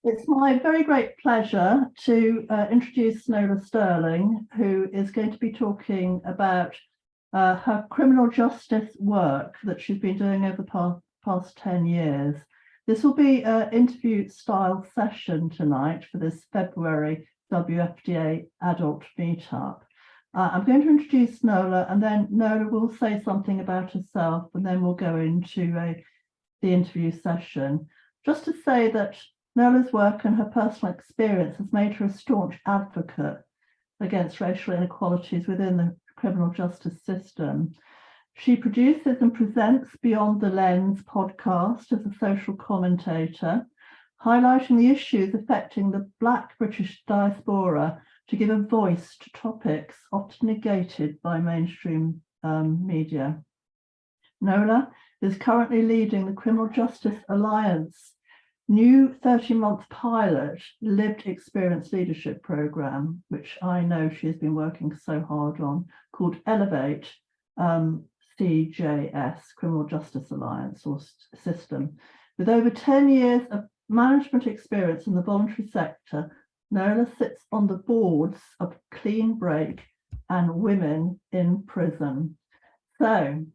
It's my very great pleasure to introduce Nola Sterling, who is going to be talking about her criminal justice work that she's been doing over the past 10 years. This will be an interview style session tonight for this February WFDA adult meetup. I'm going to introduce Nola, and then Nola will say something about herself, and then we'll go into the interview session. Just to say that Nola's work and her personal experience has made her a staunch advocate against racial inequalities within the criminal justice system. She produces and presents Beyond the Lens podcast as a social commentator, highlighting the issues affecting the Black British Diaspora to give a voice to topics often negated by mainstream media. Nola is currently leading the Criminal Justice Alliance new 30-month pilot lived experience leadership program, which I know she has been working so hard on, called Elevate CJS, Criminal Justice Alliance or system. With over 10 years of management experience in the voluntary sector, Nola sits on the boards of Clean Break and Women in Prison. So,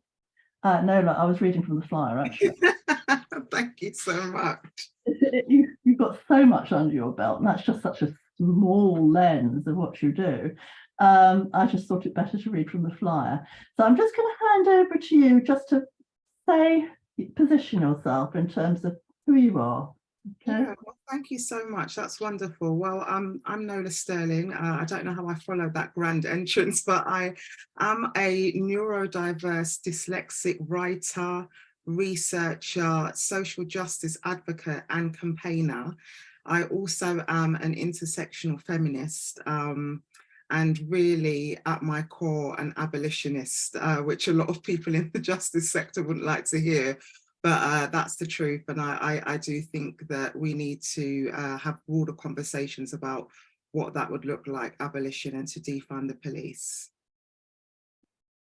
Nola, I was reading from the flyer, actually. Thank you so much. You've got so much under your belt, and that's just such a small lens of what you do. I just thought it better to read from the flyer. So I'm just going to hand over to you just to position yourself in terms of who you are. Okay. Yeah, well, thank you so much. That's wonderful. Well, I'm Nola Sterling. I don't know how I followed that grand entrance, but I am a neurodiverse dyslexic writer, researcher, social justice advocate and campaigner. I also am an intersectional feminist and really at my core an abolitionist, which a lot of people in the justice sector wouldn't like to hear. But that's the truth. And I do think that we need to have broader conversations about what that would look like, abolition and to defund the police.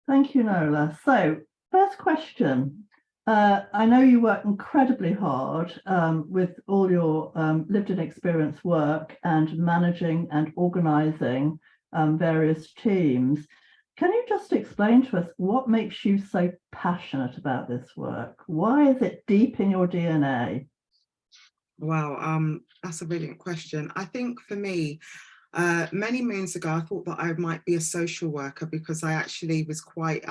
Thank you, Nola. So first question. I know you work incredibly hard with all your lived and experience work and managing and organising various teams. Can you just explain to us what makes you so passionate about this work? Why is it deep in your DNA? Wow, that's a brilliant question. I think for me, many moons ago, I thought that I might be a social worker because I actually was quite,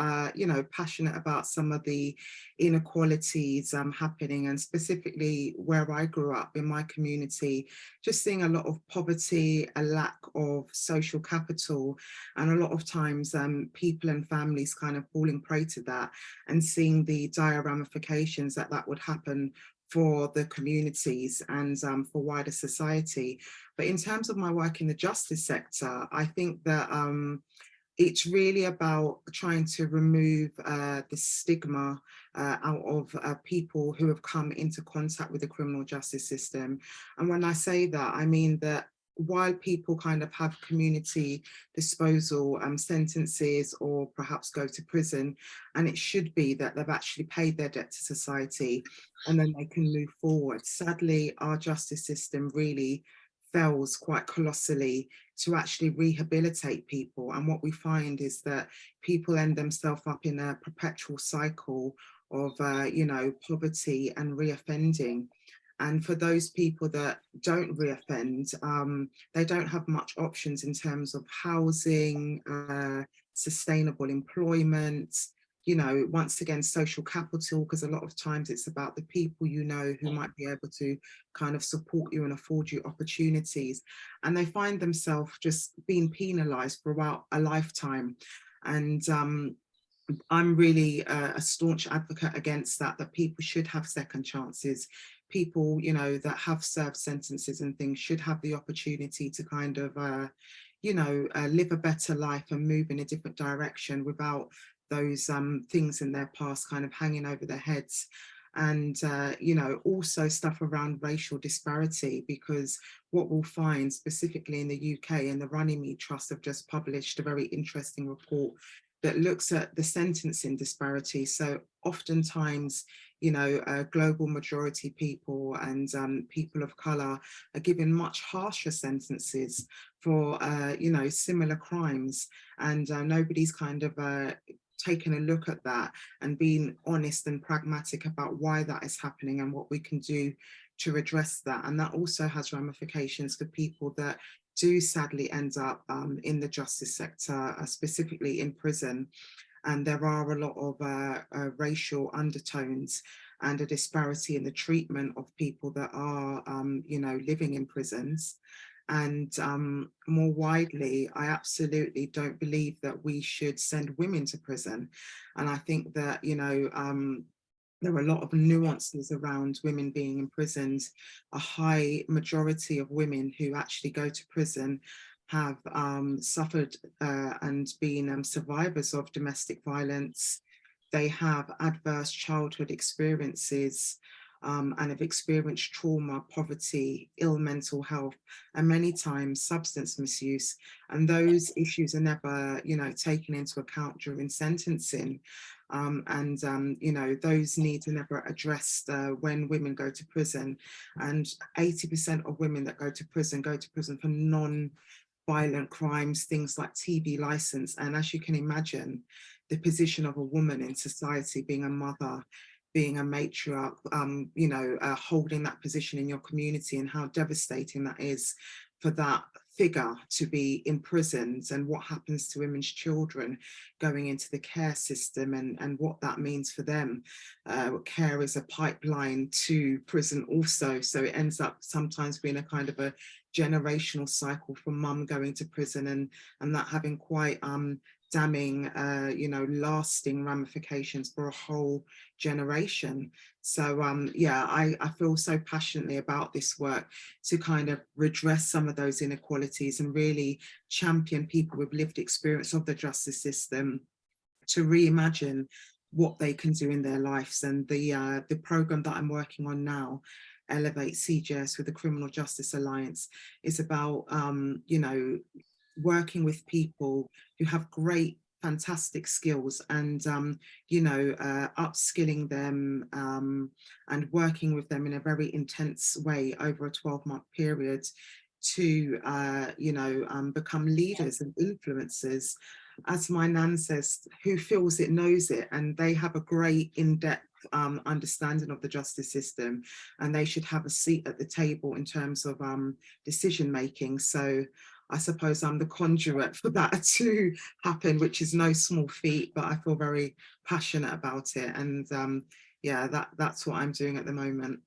passionate about some of the inequalities happening, and specifically where I grew up in my community, just seeing a lot of poverty, a lack of social capital, and a lot of times people and families kind of falling prey to that, and seeing the dire ramifications that would happen for the communities and for wider society. But in terms of my work in the justice sector, I think that it's really about trying to remove the stigma out of people who have come into contact with the criminal justice system. And when I say that, I mean that while people kind of have community disposal sentences or perhaps go to prison, and it should be that they've actually paid their debt to society and then they can move forward. Sadly, our justice system really fails quite colossally to actually rehabilitate people. And what we find is that people end themselves up in a perpetual cycle of, poverty and reoffending. And for those people that don't reoffend, they don't have much options in terms of housing, sustainable employment, once again, social capital, because a lot of times it's about the people who might be able to kind of support you and afford you opportunities. And they find themselves just being penalized throughout a lifetime. And I'm really a staunch advocate against that people should have second chances. People, that have served sentences and things should have the opportunity to kind of, live a better life and move in a different direction without those things in their past kind of hanging over their heads. And, also stuff around racial disparity, because what we'll find specifically in the UK, and the Runnymede Trust have just published a very interesting report that looks at the sentencing disparity. So oftentimes, you know, global majority people and people of colour are given much harsher sentences for, you know, similar crimes, and nobody's kind of taken a look at that and being honest and pragmatic about why that is happening and what we can do to address that. And that also has ramifications for people that do sadly end up in the justice sector, specifically in prison. And there are a lot of racial undertones and a disparity in the treatment of people that are, you know, living in prisons. And more widely, I absolutely don't believe that we should send women to prison. And I think that, you know, there are a lot of nuances around women being imprisoned. A high majority of women who actually go to prison have suffered and been survivors of domestic violence. They have adverse childhood experiences and have experienced trauma, poverty, ill mental health, and many times substance misuse. And those issues are never, you know, taken into account during sentencing. You know, those needs are never addressed when women go to prison. And 80% of women that go to prison for non-violent crimes, things like TV license. And as you can imagine, the position of a woman in society, being a mother, being a matriarch, you know, holding that position in your community, and how devastating that is for that figure to be imprisoned, and what happens to women's children going into the care system, and what that means for them. Care is a pipeline to prison also, so it ends up sometimes being a kind of a generational cycle from mum going to prison, and that having quite damning, you know, lasting ramifications for a whole generation. So yeah, I feel so passionately about this work to kind of redress some of those inequalities and really champion people with lived experience of the justice system to reimagine what they can do in their lives. And the program that I'm working on now, Elevate CJS with the Criminal Justice Alliance, is about you know, working with people who have great, fantastic skills, and you know, upskilling them and working with them in a very intense way over a 12-month period to you know, become leaders and influencers. As my nan says, who feels it knows it, and they have a great in-depth understanding of the justice system, and they should have a seat at the table in terms of decision making. So I suppose I'm the conduit for that to happen, which is no small feat, but I feel very passionate about it. And yeah, that's what I'm doing at the moment.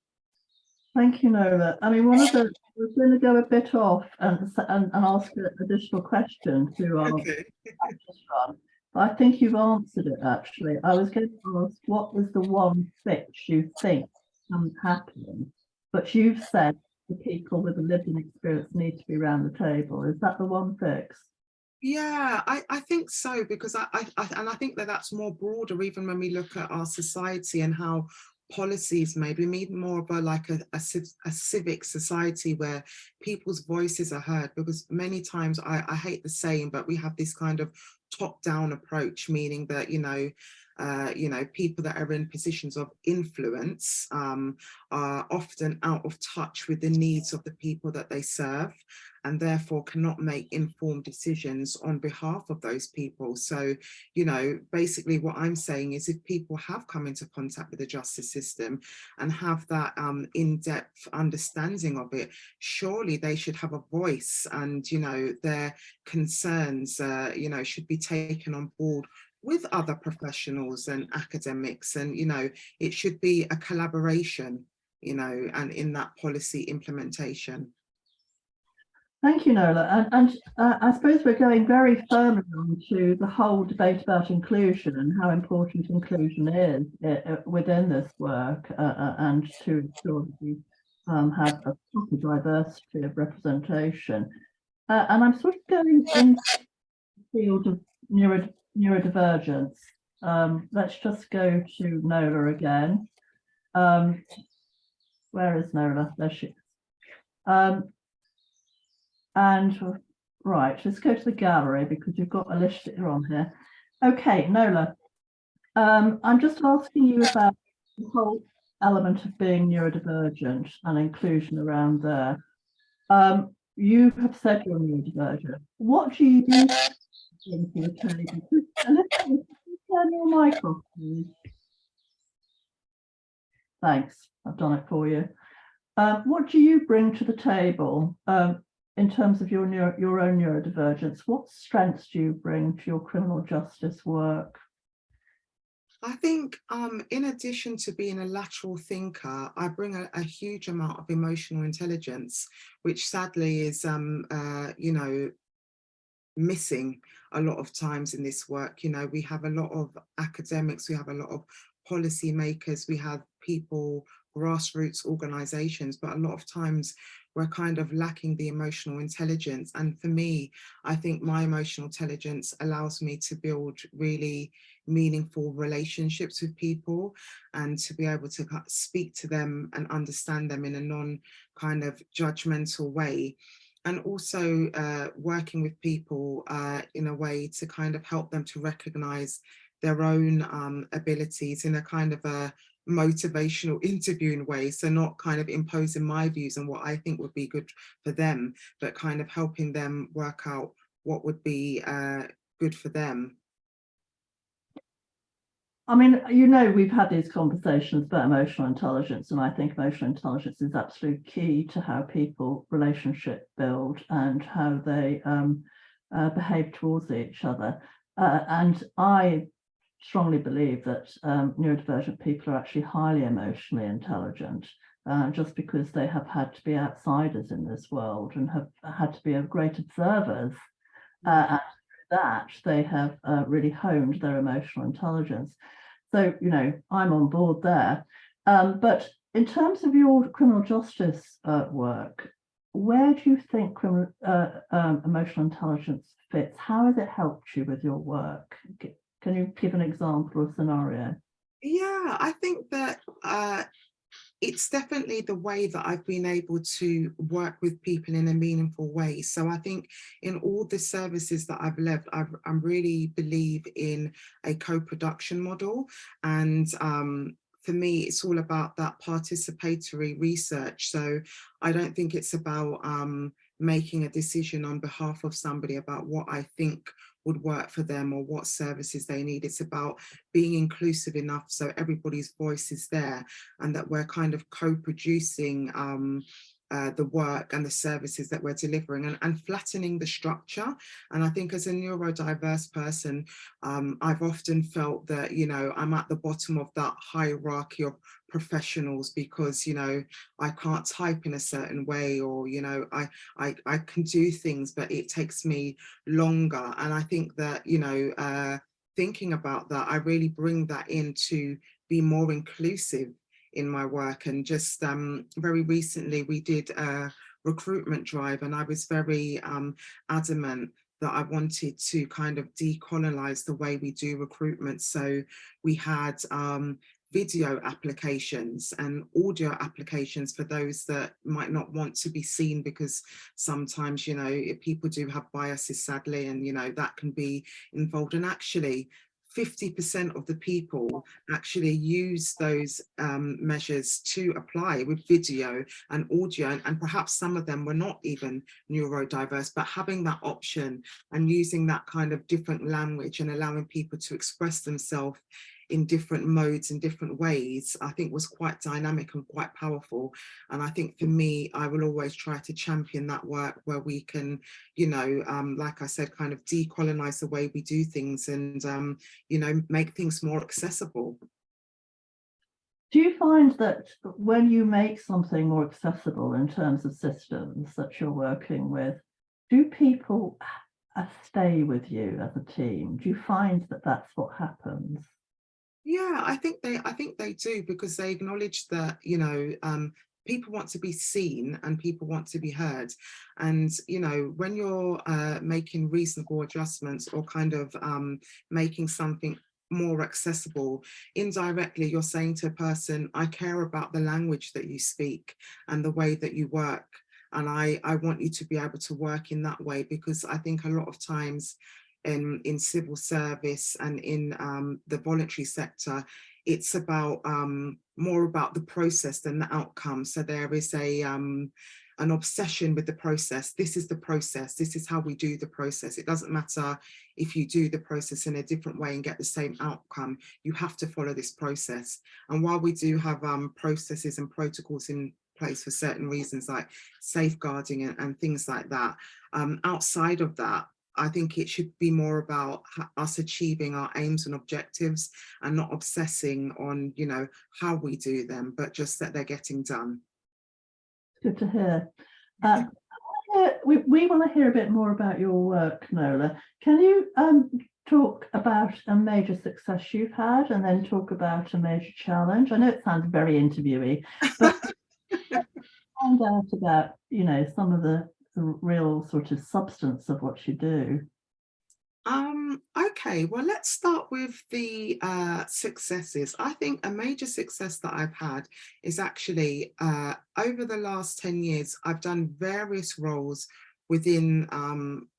Thank you, Nola. I mean, one of the, I was going to go a bit off and ask an additional question to our Okay. practice run, but I think you've answered it actually. I was going to ask, what is the one fix you think can happen? But you've said the people with a lived-in experience need to be around the table. Is that the one fix? Yeah, I think so, because I think that that's more broader, even when we look at our society and how policies made. We need more of a civic society where people's voices are heard, because many times, I hate the saying, but we have this kind of top-down approach, meaning that, you know, people that are in positions of influence are often out of touch with the needs of the people that they serve, and therefore cannot make informed decisions on behalf of those people. So, you know, basically what I'm saying is, if people have come into contact with the justice system and have that in-depth understanding of it, surely they should have a voice, and, you know, their concerns, you know, should be taken on board with other professionals and academics. And, you know, it should be a collaboration, you know, and in that policy implementation. Thank you, Nola. And I suppose we're going very firmly on to the whole debate about inclusion and how important inclusion is within this work, and to ensure that we have a proper diversity of representation. And I'm sort of going into the field of neurodivergence. Let's just go to Nola again. Where is Nola? There she is. And right, let's go to the gallery, because you've got a list on here. Okay, Nola, I'm just asking you about the whole element of being neurodivergent and inclusion around there. You have said you're neurodivergent. What do you bring to the table? Turn your mic off, please. Thanks, I've done it for you. What do you bring to the table in terms of your own neurodivergence? What strengths do you bring to your criminal justice work? I think in addition to being a lateral thinker, I bring a huge amount of emotional intelligence, which sadly is, you know, missing a lot of times in this work. You know, we have a lot of academics, we have a lot of policy makers, we have people, grassroots organizations, but a lot of times we're kind of lacking the emotional intelligence. And for me, I think my emotional intelligence allows me to build really meaningful relationships with people and to be able to speak to them and understand them in a non kind of judgmental way, and also working with people in a way to kind of help them to recognize their own abilities in a kind of a motivational interviewing way. So not kind of imposing my views on what I think would be good for them, but kind of helping them work out what would be good for them. I mean, you know, we've had these conversations about emotional intelligence, and I think emotional intelligence is absolutely key to how people relationship build and how they behave towards each other. And I strongly believe that neurodivergent people are actually highly emotionally intelligent, just because they have had to be outsiders in this world and have had to be great observers. And that they have really honed their emotional intelligence. So, you know, I'm on board there. But in terms of your criminal justice work, where do you think emotional intelligence fits? How has it helped you with your work? Can you give an example or scenario? Yeah, I think that it's definitely the way that I've been able to work with people in a meaningful way. So I think in all the services that I've left, I really believe in a co-production model. And for me, it's all about that participatory research. So I don't think it's about making a decision on behalf of somebody about what I think would work for them or what services they need. It's about being inclusive enough so everybody's voice is there and that we're kind of co-producing the work and the services that we're delivering, and flattening the structure. And I think as a neurodiverse person, I've often felt that, you know, I'm at the bottom of that hierarchy of professionals because, you know, I can't type in a certain way, or, you know, I can do things, but it takes me longer. And I think that, you know, thinking about that, I really bring that in to be more inclusive in my work. And just very recently we did a recruitment drive, and I was very adamant that I wanted to kind of decolonize the way we do recruitment. So we had video applications and audio applications for those that might not want to be seen, because sometimes, you know, people do have biases, sadly, and, you know, that can be involved. And actually 50% of the people actually use those measures to apply with video and audio, and perhaps some of them were not even neurodiverse, but having that option and using that kind of different language and allowing people to express themselves in different modes in different ways, I think was quite dynamic and quite powerful. And I think for me, I will always try to champion that work where we can, you know, like I said, kind of decolonize the way we do things and, you know, make things more accessible. Do you find that when you make something more accessible in terms of systems that you're working with, do people stay with you as a team? Do you find that that's what happens? Yeah, I think they do, because they acknowledge that, you know, people want to be seen and people want to be heard. And, you know, when you're making reasonable adjustments or kind of making something more accessible, indirectly you're saying to a person, I care about the language that you speak and the way that you work. And I want you to be able to work in that way, because I think a lot of times, in civil service and in the voluntary sector, it's about more about the process than the outcome. So there is an obsession with the process. This is the process. This is how we do the process. It doesn't matter if you do the process in a different way and get the same outcome. You have to follow this process. And while we do have processes and protocols in place for certain reasons like safeguarding and things like that, outside of that, I think it should be more about us achieving our aims and objectives and not obsessing on, you know, how we do them, but just that they're getting done. Good to hear. We want to hear a bit more about your work, Nola. Can you talk about a major success you've had and then talk about a major challenge? I know it sounds very interviewy, but find out about, you know, some of the real sort of substance of what you do. Okay, well, let's start with the successes. I think a major success that I've had is actually over the last 10 years, I've done various roles within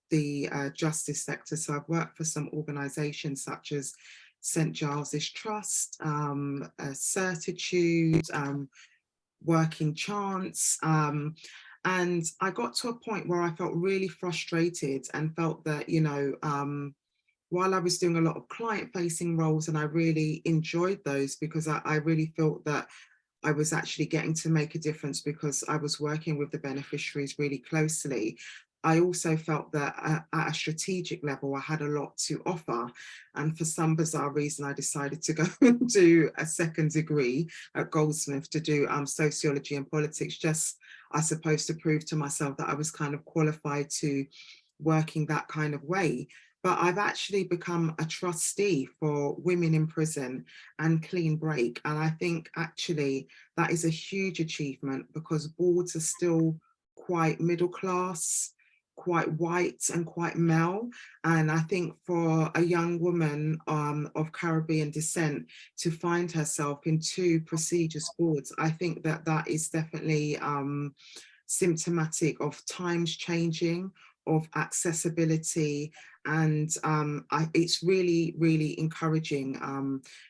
the justice sector. So I've worked for some organizations such as St. Giles's Trust, Certitude, Working Chance, and I got to a point where I felt really frustrated and felt that, you know, while I was doing a lot of client-facing roles, and I really enjoyed those because I really felt that I was actually getting to make a difference because I was working with the beneficiaries really closely, I also felt that at a strategic level, I had a lot to offer. And for some bizarre reason, I decided to go and do a second degree at Goldsmith to do sociology and politics, just, I suppose, to prove to myself that I was kind of qualified to working that kind of way. But I've actually become a trustee for Women in Prison and Clean Break. And I think actually that is a huge achievement because boards are still quite middle class, quite white and quite male. And I think for a young woman of Caribbean descent to find herself in two prestigious boards, I think that that is definitely symptomatic of times changing, of accessibility, and it's really, really encouraging,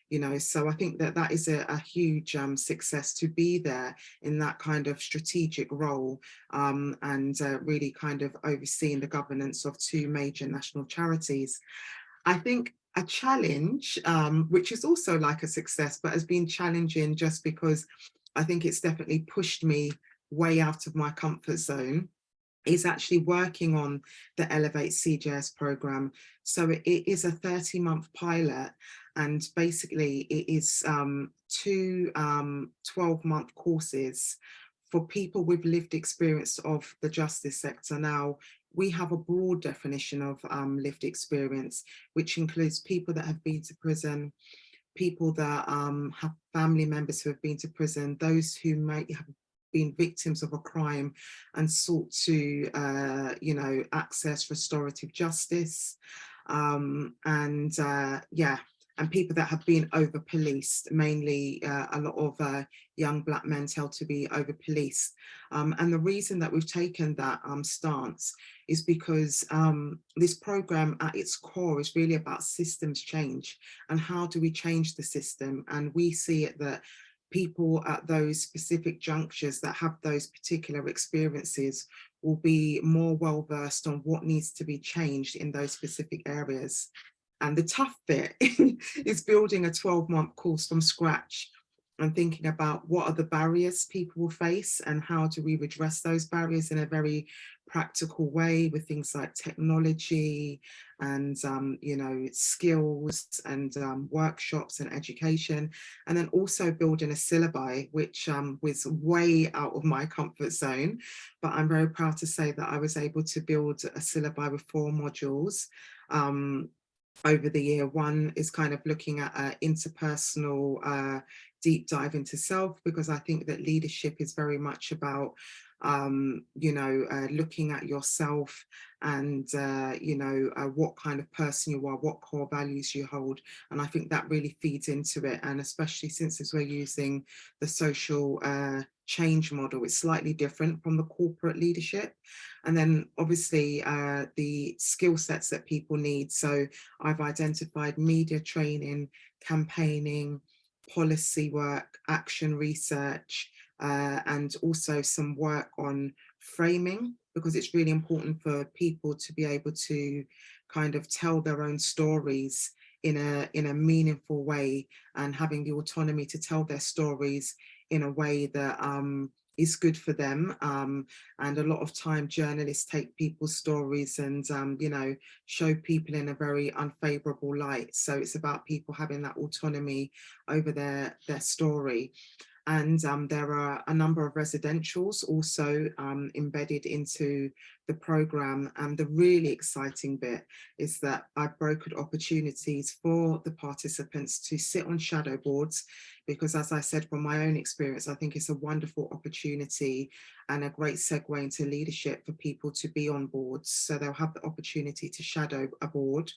you know, so I think that that is a huge success to be there in that kind of strategic role, and really kind of overseeing the governance of two major national charities. I think a challenge, which is also like a success, but has been challenging just because I think it's definitely pushed me way out of my comfort zone, is actually working on the Elevate CJS program. So it is a 30-month pilot, and basically it is two 12-month courses for people with lived experience of the justice sector. Now, we have a broad definition of lived experience, which includes people that have been to prison, people that have family members who have been to prison, those who might have been victims of a crime and sought to, you know, access restorative justice, and people that have been over policed, mainly a lot of young Black men held to be over policed. And the reason that we've taken that stance is because this program at its core is really about systems change and how do we change the system. And we see it that people at those specific junctures that have those particular experiences will be more well versed on what needs to be changed in those specific areas. And the tough bit is building a 12-month course from scratch and thinking about what are the barriers people will face and how do we redress those barriers in a very practical way with things like technology and you know, skills and workshops and education, and then also building a syllabi which was way out of my comfort zone, but I'm very proud to say that I was able to build a syllabi with 4 modules over the year. One is kind of looking at interpersonal deep dive into self, because I think that leadership is very much about looking at yourself and what kind of person you are, what core values you hold. And I think that really feeds into it. And especially since as we're using the social change model, it's slightly different from the corporate leadership. And then obviously the skill sets that people need. So I've identified media training, campaigning, policy work, action research, and also some work on framing, because it's really important for people to be able to kind of tell their own stories in a meaningful way, and having the autonomy to tell their stories in a way that is good for them. And a lot of time journalists take people's stories and show people in a very unfavorable light. So it's about people having that autonomy over their story. And there are a number of residentials also embedded into the programme. And the really exciting bit is that I've brokered opportunities for the participants to sit on shadow boards, because as I said, from my own experience, I think it's a wonderful opportunity and a great segue into leadership for people to be on boards. So they'll have the opportunity to shadow a board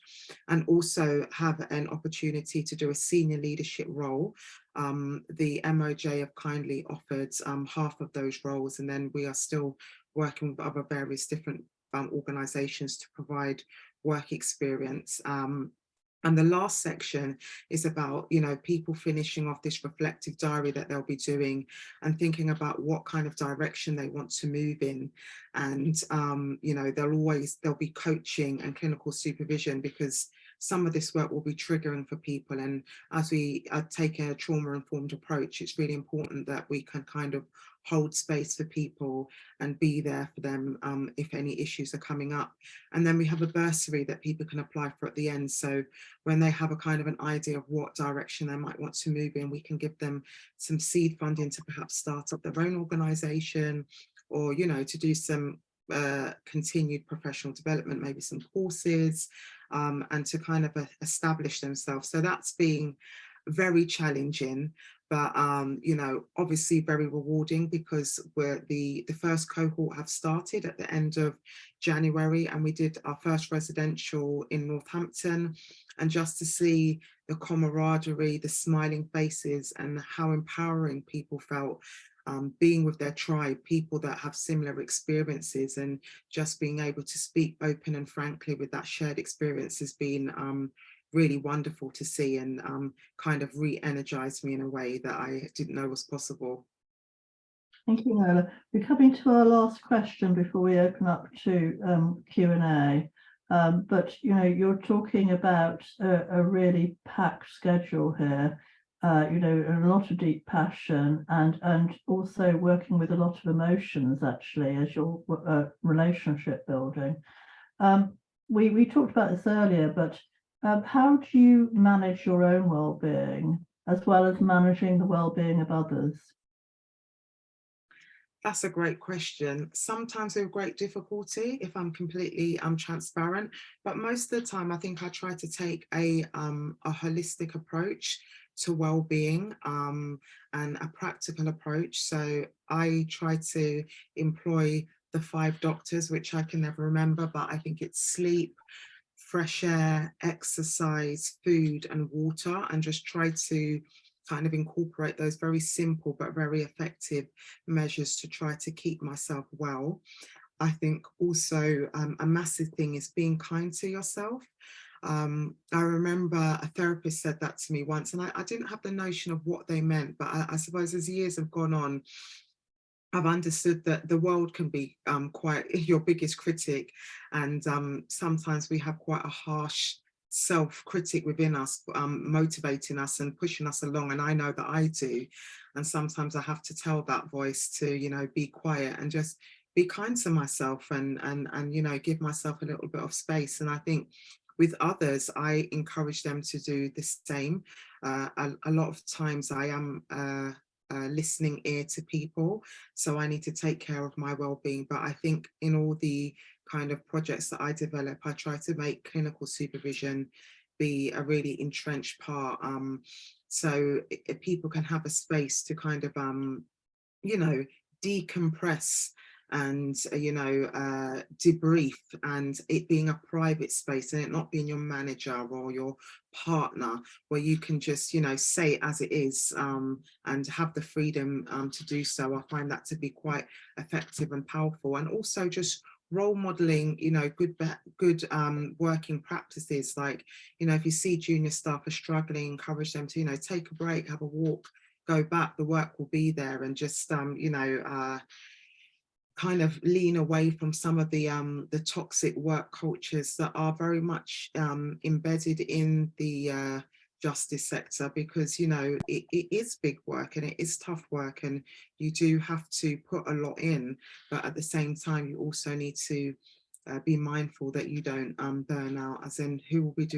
and also have an opportunity to do a senior leadership role. The MOJ have kindly offered half of those roles, and then we are still working with other various different organisations to provide work experience. And the last section is about, people finishing off this reflective diary that they'll be doing and thinking about what kind of direction they want to move in. And, there'll be coaching and clinical supervision, because some of this work will be triggering for people. And as we take a trauma-informed approach, it's really important that we can kind of hold space for people and be there for them if any issues are coming up. And then we have a bursary that people can apply for at the end. So when they have a kind of an idea of what direction they might want to move in, we can give them some seed funding to perhaps start up their own organisation, or, to do some continued professional development, maybe some courses, and to kind of establish themselves. So that's been very challenging, but obviously very rewarding, because the first cohort have started at the end of January, and we did our first residential in Northampton. And just to see the camaraderie, the smiling faces, and how empowering people felt being with their tribe, people that have similar experiences, and just being able to speak open and frankly with that shared experience has been really wonderful to see, and kind of re-energized me in a way that I didn't know was possible. Thank you, Nola. We're coming to our last question before we open up to Q&A. But you're talking about a really packed schedule here. A lot of deep passion, and also working with a lot of emotions, actually, as your relationship building. We talked about this earlier, but how do you manage your own well-being as well as managing the well-being of others? That's a great question. Sometimes with great difficulty, if I'm completely transparent, but most of the time I think I try to take a holistic approach to well-being, and a practical approach. So I try to employ the 5 doctors, which I can never remember, but I think it's sleep, fresh air, exercise, food, and water, and just try to kind of incorporate those very simple but very effective measures to try to keep myself well. I think also a massive thing is being kind to yourself. I remember a therapist said that to me once, and I didn't have the notion of what they meant, but I suppose as years have gone on, I've understood that the world can be quite your biggest critic, and sometimes we have quite a harsh self-critic within us, motivating us and pushing us along, and I know that I do. And sometimes I have to tell that voice to be quiet and just be kind to myself, and give myself a little bit of space. And I think with others, I encourage them to do the same. A lot of times I am listening ear to people, so I need to take care of my well-being. But I think in all the kind of projects that I develop, I try to make clinical supervision be a really entrenched part. So people can have a space to kind of, you know, decompress and, debrief, and it being a private space and it not being your manager or your partner, where you can just, say it as it is, and have the freedom to do so. I find that to be quite effective and powerful. And also just role modeling, good working practices. Like, if you see junior staff are struggling, encourage them to, take a break, have a walk, go back, the work will be there. And just kind of lean away from some of the toxic work cultures that are very much embedded in the justice sector, because it is big work and it is tough work, and you do have to put a lot in, but at the same time you also need to be mindful that you don't burn out, as in who will be doing